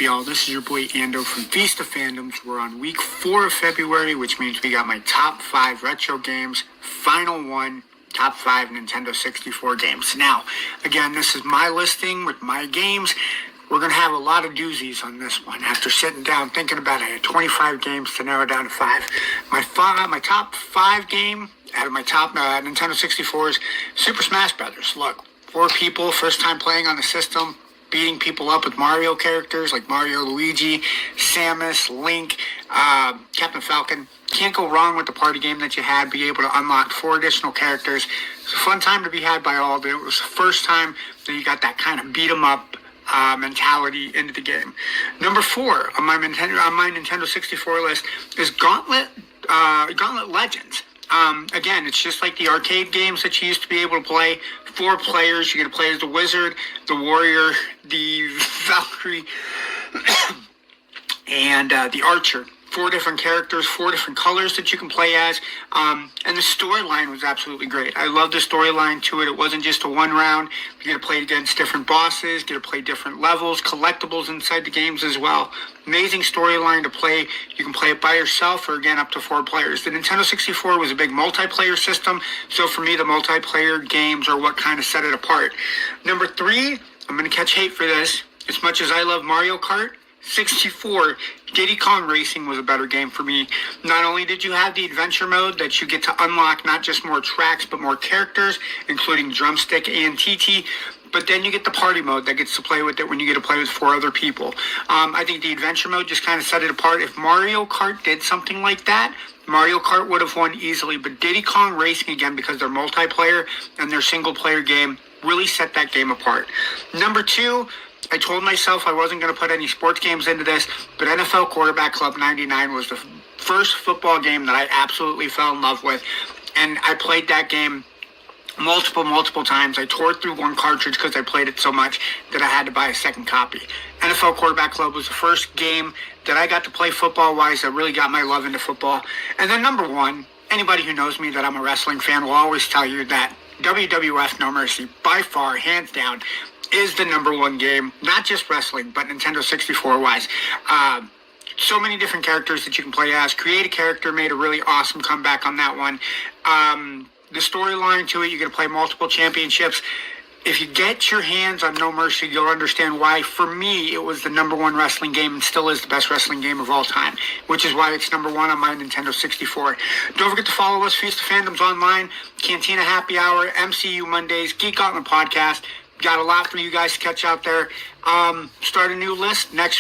Y'all, this is your boy Ando from Feast of Fandoms. We're on week 4 of February, which means we got my top 5 retro games, final one, top 5 Nintendo 64 games. Now, again, this is my listing with my games. We're going to have a lot of doozies on this one. After sitting down thinking about it, I had 25 games to narrow down to 5. My top 5 game out of my top Nintendo 64s, Super Smash Brothers. Look, 4 people, first time playing on the system, beating people up with Mario characters like Mario, Luigi, Samus, Link, Captain Falcon. Can't go wrong with the party game that you had. Be able to unlock 4 additional characters. It's a fun time to be had by all. It was the first time that you got that kind of beat 'em up mentality into the game. Number 4 on my Nintendo 64 list is Gauntlet Legends. Again, it's just like the arcade games that you used to be able to play. 4 players. You get to play as the Wizard, the Warrior, the Valkyrie, and the Archer. 4 different characters, 4 different colors that you can play as. And the storyline was absolutely great. I love the storyline to it. It wasn't just a one round. You get to play against different bosses, get to play different levels, collectibles inside the games as well. Amazing storyline to play. You can play it by yourself or, again, up to 4 players. The Nintendo 64 was a big multiplayer system. So for me, the multiplayer games are what kind of set it apart. Number 3, I'm going to catch hate for this. As much as I love Mario Kart, 64, Diddy Kong Racing was a better game for me. Not only did you have the adventure mode that you get to unlock not just more tracks but more characters, including Drumstick and TT, but then you get the party mode that gets to play with it when you get to play with 4 other people. I think the adventure mode just kind of set it apart. If Mario Kart did something like that, Mario Kart would have won easily, but Diddy Kong Racing, again, because they're multiplayer and their single-player game, really set that game apart. Number 2, I told myself I wasn't going to put any sports games into this, but NFL Quarterback Club 99 was the first football game that I absolutely fell in love with, and I played that game multiple times. I tore through 1 cartridge because I played it so much that I had to buy a second copy. NFL Quarterback Club was the first game that I got to play football-wise that really got my love into football. And then number 1, anybody who knows me that I'm a wrestling fan will always tell you that WWF No Mercy, by far, hands down, is the number 1 game, not just wrestling, but Nintendo 64-wise. So many different characters that you can play as. Create a Character made a really awesome comeback on that one. The storyline to it, you get to play multiple championships. If you get your hands on No Mercy, you'll understand why, for me, it was the number 1 wrestling game and still is the best wrestling game of all time, which is why it's number 1 on my Nintendo 64. Don't forget to follow us, Feast of Fandoms online, Cantina Happy Hour, MCU Mondays, Geek Out on the Podcast. Got a lot for you guys to catch out there. Start a new list next